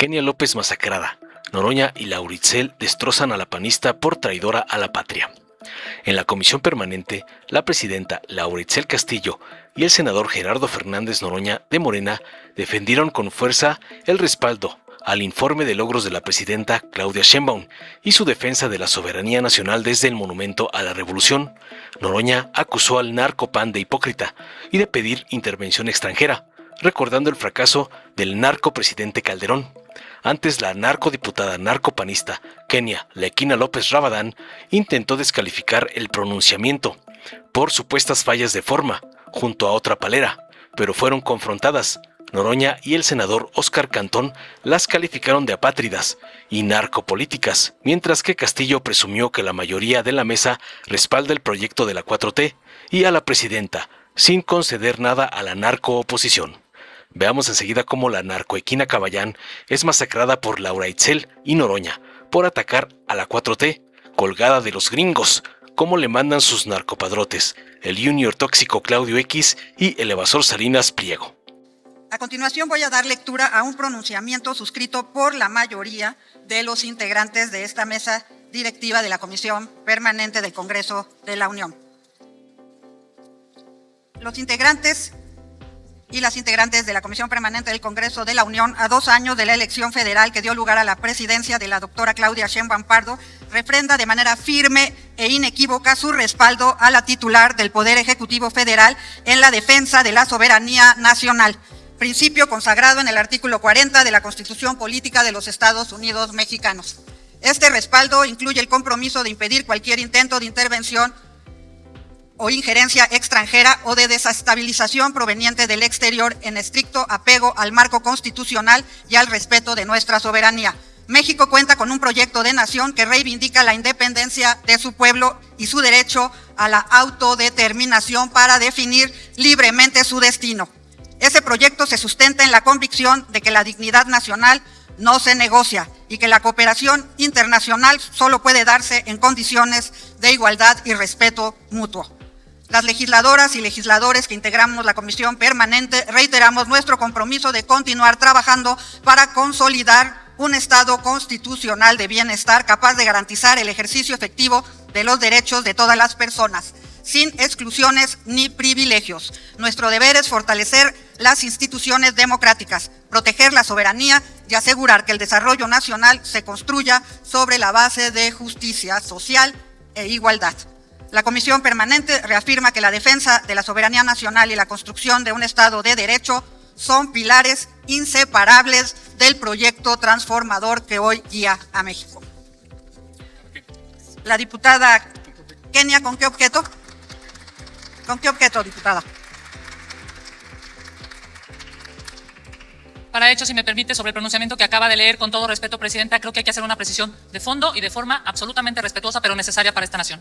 Kenia López masacrada. Noroña y Lauritzell destrozan a la panista por traidora a la patria. En la comisión permanente, la presidenta Lauritzell Castillo y el senador Gerardo Fernández Noroña de Morena defendieron con fuerza el respaldo al informe de logros de la presidenta Claudia Sheinbaum y su defensa de la soberanía nacional desde el Monumento a la Revolución. Noroña acusó al narcopan de hipócrita y de pedir intervención extranjera, recordando el fracaso del narcopresidente Calderón. Antes, la narcodiputada narcopanista Kenia Lequina López Rabadán intentó descalificar el pronunciamiento por supuestas fallas de forma, junto a otra palera, pero fueron confrontadas. Noroña y el senador Óscar Cantón las calificaron de apátridas y narcopolíticas, mientras que Castillo presumió que la mayoría de la mesa respalda el proyecto de la 4T y a la presidenta, sin conceder nada a la narcooposición. Veamos enseguida cómo la narcoequina Caballán es masacrada por Lauritzell y Noroña por atacar a la 4T, colgada de los gringos, como le mandan sus narcopadrotes, el junior tóxico Claudio X y el evasor Salinas Pliego. A continuación voy a dar lectura a un pronunciamiento suscrito por la mayoría de los integrantes de esta mesa directiva de la Comisión Permanente del Congreso de la Unión. Los integrantes y las integrantes de la Comisión Permanente del Congreso de la Unión, a 2 años de la elección federal que dio lugar a la presidencia de la doctora Claudia Sheinbaum Pardo, refrenda de manera firme e inequívoca su respaldo a la titular del Poder Ejecutivo Federal en la defensa de la soberanía nacional, principio consagrado en el artículo 40 de la Constitución Política de los Estados Unidos Mexicanos. Este respaldo incluye el compromiso de impedir cualquier intento de intervención o injerencia extranjera o de desestabilización proveniente del exterior en estricto apego al marco constitucional y al respeto de nuestra soberanía. México cuenta con un proyecto de nación que reivindica la independencia de su pueblo y su derecho a la autodeterminación para definir libremente su destino. Ese proyecto se sustenta en la convicción de que la dignidad nacional no se negocia y que la cooperación internacional solo puede darse en condiciones de igualdad y respeto mutuo. Las legisladoras y legisladores que integramos la Comisión Permanente reiteramos nuestro compromiso de continuar trabajando para consolidar un Estado constitucional de bienestar capaz de garantizar el ejercicio efectivo de los derechos de todas las personas, sin exclusiones ni privilegios. Nuestro deber es fortalecer las instituciones democráticas, proteger la soberanía y asegurar que el desarrollo nacional se construya sobre la base de justicia social e igualdad. La Comisión Permanente reafirma que la defensa de la soberanía nacional y la construcción de un Estado de Derecho son pilares inseparables del proyecto transformador que hoy guía a México. La diputada Kenia, ¿con qué objeto? ¿Con qué objeto, diputada? Para hechos, si me permite, sobre el pronunciamiento que acaba de leer, con todo respeto, Presidenta, creo que hay que hacer una precisión de fondo y de forma absolutamente respetuosa, pero necesaria para esta nación.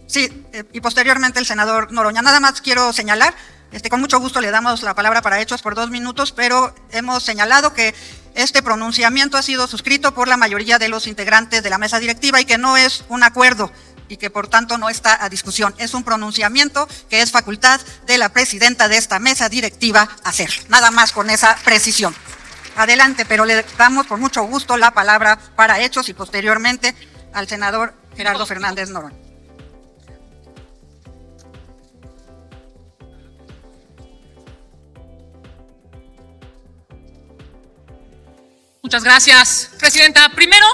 Sí, y posteriormente el senador Noroña. Nada más quiero señalar, con mucho gusto le damos la palabra para hechos por 2 minutos, pero hemos señalado que este pronunciamiento ha sido suscrito por la mayoría de los integrantes de la mesa directiva y que no es un acuerdo y que por tanto no está a discusión. Es un pronunciamiento que es facultad de la presidenta de esta mesa directiva hacerlo. Nada más con esa precisión. Adelante, pero le damos por mucho gusto la palabra para hechos y posteriormente al senador Gerardo Fernández Noroña. Muchas gracias, Presidenta. Primero,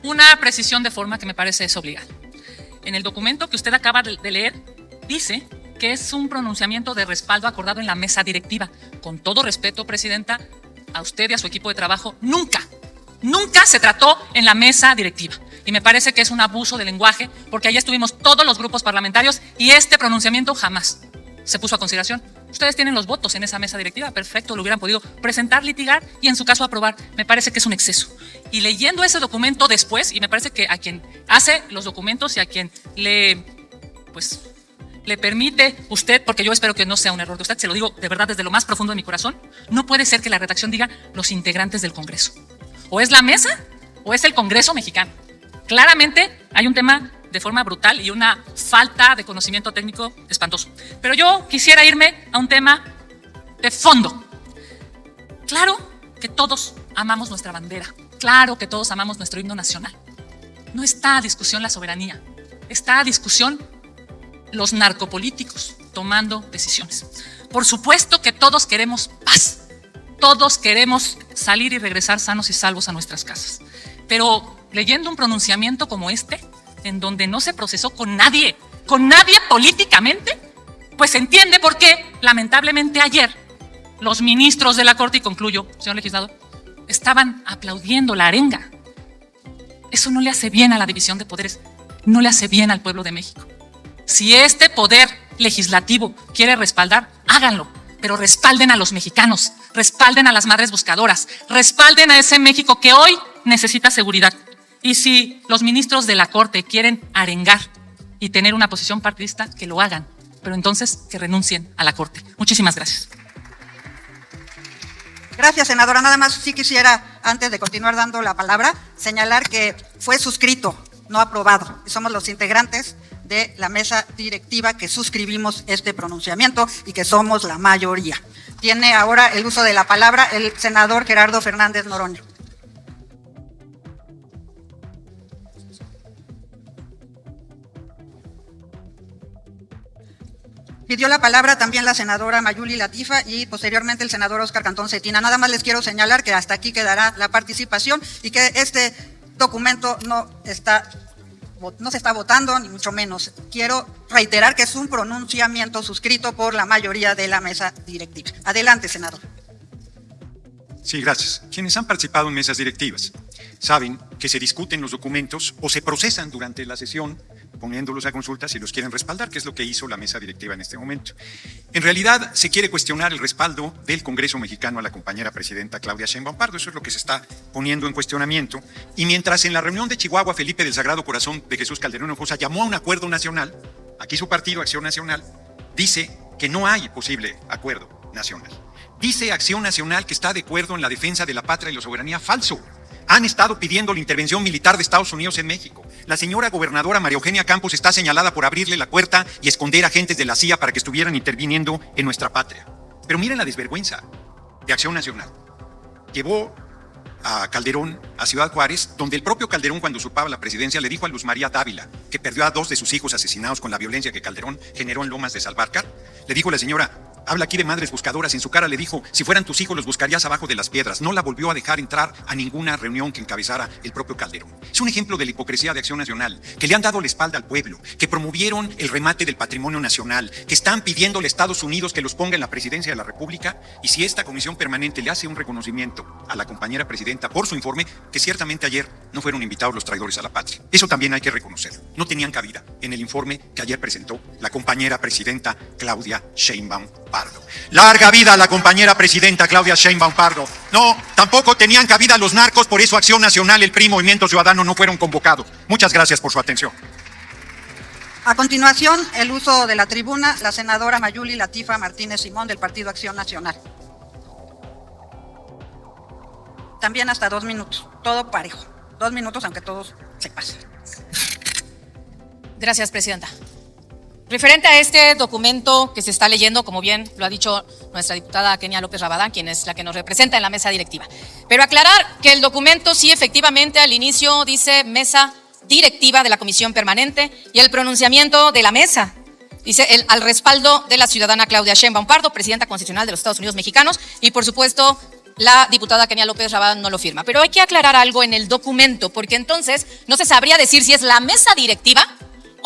una precisión de forma que me parece es obligada. En el documento que usted acaba de leer, dice que es un pronunciamiento de respaldo acordado en la mesa directiva. Con todo respeto, Presidenta, a usted y a su equipo de trabajo, nunca se trató en la mesa directiva. Y me parece que es un abuso de lenguaje, porque allí estuvimos todos los grupos parlamentarios y este pronunciamiento jamás se puso a consideración. Ustedes tienen los votos en esa mesa directiva, perfecto, lo hubieran podido presentar, litigar y en su caso aprobar. Me parece que es un exceso. Y leyendo ese documento después, y me parece que a quien hace los documentos y a quien le permite usted, porque yo espero que no sea un error de usted, se lo digo de verdad desde lo más profundo de mi corazón, no puede ser que la redacción diga los integrantes del Congreso. O es la mesa o es el Congreso mexicano. Claramente hay un tema de forma brutal y una falta de conocimiento técnico espantoso. Pero yo quisiera irme a un tema de fondo. Claro que todos amamos nuestra bandera. Claro que todos amamos nuestro himno nacional. No está a discusión la soberanía. Está a discusión los narcopolíticos tomando decisiones. Por supuesto que todos queremos paz. Todos queremos salir y regresar sanos y salvos a nuestras casas. Pero leyendo un pronunciamiento como este, en donde no se procesó con nadie políticamente, pues se entiende por qué, lamentablemente ayer, los ministros de la Corte, y concluyo, señor legislador, estaban aplaudiendo la arenga. Eso no le hace bien a la división de poderes, no le hace bien al pueblo de México. Si este poder legislativo quiere respaldar, háganlo, pero respalden a los mexicanos, respalden a las madres buscadoras, respalden a ese México que hoy necesita seguridad. Y si los ministros de la Corte quieren arengar y tener una posición partidista, que lo hagan, pero entonces que renuncien a la Corte. Muchísimas gracias. Gracias, senadora. Nada más sí quisiera, antes de continuar dando la palabra, señalar que fue suscrito, no aprobado. Y somos los integrantes de la mesa directiva que suscribimos este pronunciamiento y que somos la mayoría. Tiene ahora el uso de la palabra el senador Gerardo Fernández Noroña. Pidió la palabra también la senadora Mayuli Latifa y posteriormente el senador Óscar Cantón Cetina. Nada más les quiero señalar que hasta aquí quedará la participación y que este documento no se está votando, ni mucho menos. Quiero reiterar que es un pronunciamiento suscrito por la mayoría de la mesa directiva. Adelante, senador. Sí, gracias. Quienes han participado en mesas directivas saben que se discuten los documentos o se procesan durante la sesión, poniéndolos a consulta si los quieren respaldar, que es lo que hizo la mesa directiva en este momento. En realidad, se quiere cuestionar el respaldo del Congreso mexicano a la compañera presidenta Claudia Sheinbaum Pardo. Eso es lo que se está poniendo en cuestionamiento. Y mientras en la reunión de Chihuahua, Felipe del Sagrado Corazón de Jesús Calderón Hinojosa llamó a un acuerdo nacional, aquí su partido, Acción Nacional, dice que no hay posible acuerdo nacional. Dice Acción Nacional que está de acuerdo en la defensa de la patria y la soberanía. Falso. Han estado pidiendo la intervención militar de Estados Unidos en México. La señora gobernadora María Eugenia Campos está señalada por abrirle la puerta y esconder agentes de la CIA para que estuvieran interviniendo en nuestra patria. Pero miren la desvergüenza de Acción Nacional. Llevó a Calderón a Ciudad Juárez, donde el propio Calderón, cuando usurpaba la presidencia, le dijo a Luz María Dávila, que perdió a 2 de sus hijos asesinados con la violencia que Calderón generó en Lomas de Salvarcar, le dijo a la señora: habla aquí de madres buscadoras. En su cara le dijo: si fueran tus hijos los buscarías abajo de las piedras. No la volvió a dejar entrar a ninguna reunión que encabezara el propio Calderón. Es un ejemplo de la hipocresía de Acción Nacional, que le han dado la espalda al pueblo, que promovieron el remate del patrimonio nacional, que están pidiéndole a Estados Unidos que los ponga en la presidencia de la República. Y si esta comisión permanente le hace un reconocimiento a la compañera presidenta por su informe, que ciertamente ayer no fueron invitados los traidores a la patria. Eso también hay que reconocerlo. No tenían cabida en el informe que ayer presentó la compañera presidenta Claudia Sheinbaum Pardo. Larga vida a la compañera presidenta Claudia Sheinbaum Pardo. No, tampoco tenían cabida los narcos, por eso Acción Nacional, el PRI, Movimiento Ciudadano no fueron convocados. Muchas gracias por su atención. A continuación, el uso de la tribuna, la senadora Mayuli Latifa Martínez Simón del Partido Acción Nacional. También hasta 2 minutos, todo parejo. 2 minutos, aunque todos se pasen. Gracias, presidenta. Referente a este documento que se está leyendo, como bien lo ha dicho nuestra diputada Kenia López Rabadán, quien es la que nos representa en la mesa directiva. Pero aclarar que el documento sí efectivamente al inicio dice mesa directiva de la Comisión Permanente y el pronunciamiento de la mesa dice al respaldo de la ciudadana Claudia Sheinbaum Pardo, presidenta constitucional de los Estados Unidos mexicanos, y por supuesto la diputada Kenia López Rabadán no lo firma. Pero hay que aclarar algo en el documento, porque entonces no se sabría decir si es la mesa directiva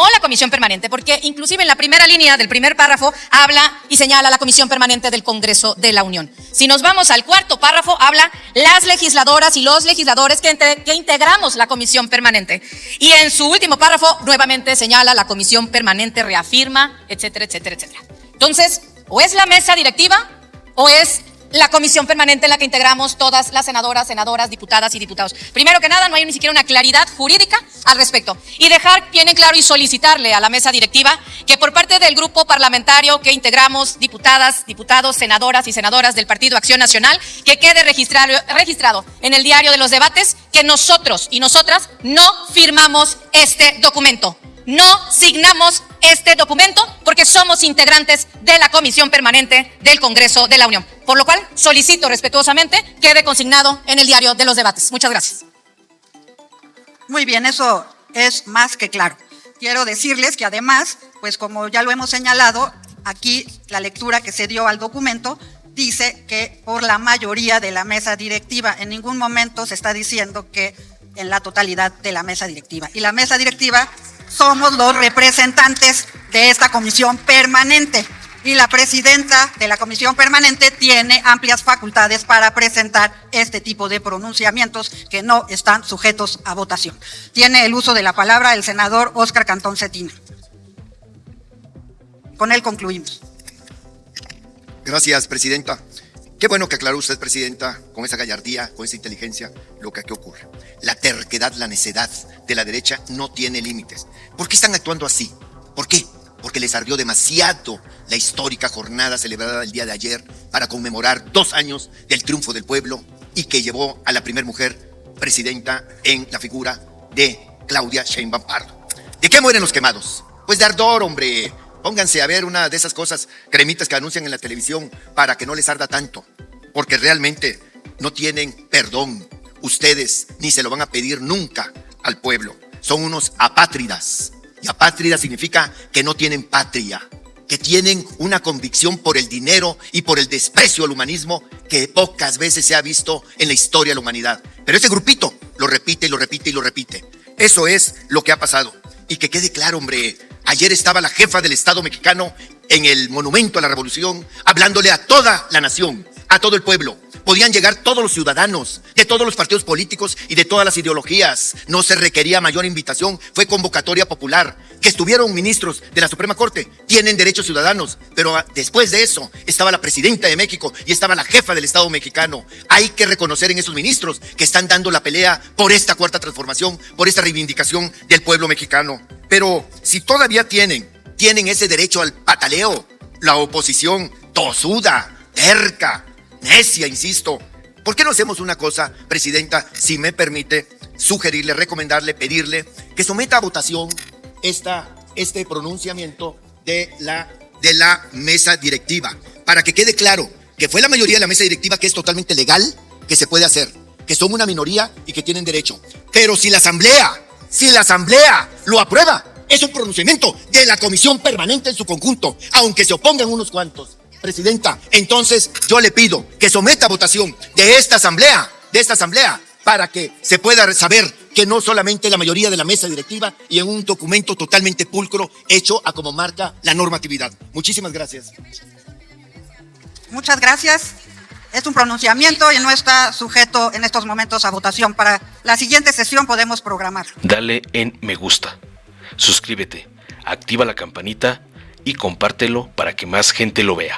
o la Comisión Permanente, porque inclusive en la primera línea del primer párrafo habla y señala la Comisión Permanente del Congreso de la Unión. Si nos vamos al cuarto párrafo, habla las legisladoras y los legisladores que integramos la Comisión Permanente. Y en su último párrafo nuevamente señala la Comisión Permanente, reafirma, etcétera, etcétera, etcétera. Entonces, o es la mesa directiva o es la Comisión Permanente en la que integramos todas las senadoras, diputadas y diputados. Primero que nada, no hay ni siquiera una claridad jurídica al respecto. Y dejar bien en claro y solicitarle a la mesa directiva que por parte del grupo parlamentario que integramos, diputadas, diputados, senadoras y senadoras del Partido Acción Nacional, que quede registrado en el diario de los debates que nosotros y nosotras no firmamos este documento. No signamos este documento porque somos integrantes de la Comisión Permanente del Congreso de la Unión. Por lo cual, solicito respetuosamente quede consignado en el diario de los debates. Muchas gracias. Muy bien, eso es más que claro. Quiero decirles que además, pues como ya lo hemos señalado, aquí la lectura que se dio al documento dice que por la mayoría de la mesa directiva, en ningún momento se está diciendo que en la totalidad de la mesa directiva. Y la mesa directiva somos los representantes de esta comisión permanente. Y la presidenta de la comisión permanente tiene amplias facultades para presentar este tipo de pronunciamientos que no están sujetos a votación. Tiene el uso de la palabra el senador Óscar Cantón Cetina. Con él concluimos. Gracias, presidenta. Qué bueno que aclaró usted, presidenta, con esa gallardía, con esa inteligencia, lo que aquí ocurre. La terquedad, la necedad de la derecha no tiene límites. ¿Por qué están actuando así? ¿Por qué? Porque les ardió demasiado la histórica jornada celebrada el día de ayer para conmemorar 2 años del triunfo del pueblo y que llevó a la primera mujer presidenta en la figura de Claudia Sheinbaum Pardo. ¿De qué mueren los quemados? Pues de ardor, hombre. Pónganse a ver una de esas cosas, cremitas que anuncian en la televisión para que no les arda tanto, porque realmente no tienen perdón ustedes, ni se lo van a pedir nunca al pueblo. Son unos apátridas, y apátrida significa que no tienen patria, que tienen una convicción por el dinero y por el desprecio al humanismo que pocas veces se ha visto en la historia de la humanidad. Pero ese grupito lo repite y lo repite y lo repite. Eso es lo que ha pasado. Y que quede claro, hombre, ayer estaba la jefa del Estado mexicano en el Monumento a la Revolución hablándole a toda la nación, a todo el pueblo. Podían llegar todos los ciudadanos, de todos los partidos políticos y de todas las ideologías. No se requería mayor invitación, fue convocatoria popular. Que estuvieron ministros de la Suprema Corte, tienen derechos ciudadanos, pero después de eso estaba la presidenta de México y estaba la jefa del Estado mexicano. Hay que reconocer en esos ministros que están dando la pelea por esta cuarta transformación, por esta reivindicación del pueblo mexicano. Pero si todavía tienen ese derecho al pataleo, la oposición tosuda, terca, necia, insisto. ¿Por qué no hacemos una cosa, presidenta, si me permite sugerirle, recomendarle, pedirle que someta a votación este pronunciamiento de la mesa directiva, para que quede claro que fue la mayoría de la mesa directiva, que es totalmente legal, que se puede hacer, que son una minoría y que tienen derecho. Pero si la asamblea lo aprueba, es un pronunciamiento de la comisión permanente en su conjunto, aunque se opongan unos cuantos. Presidenta, entonces yo le pido que someta a votación de esta asamblea, para que se pueda saber que no solamente la mayoría de la mesa directiva y en un documento totalmente pulcro hecho a como marca la normatividad. Muchísimas gracias. Muchas gracias. Es un pronunciamiento y no está sujeto en estos momentos a votación. Para la siguiente sesión podemos programar. Dale en me gusta, suscríbete, activa la campanita y compártelo para que más gente lo vea.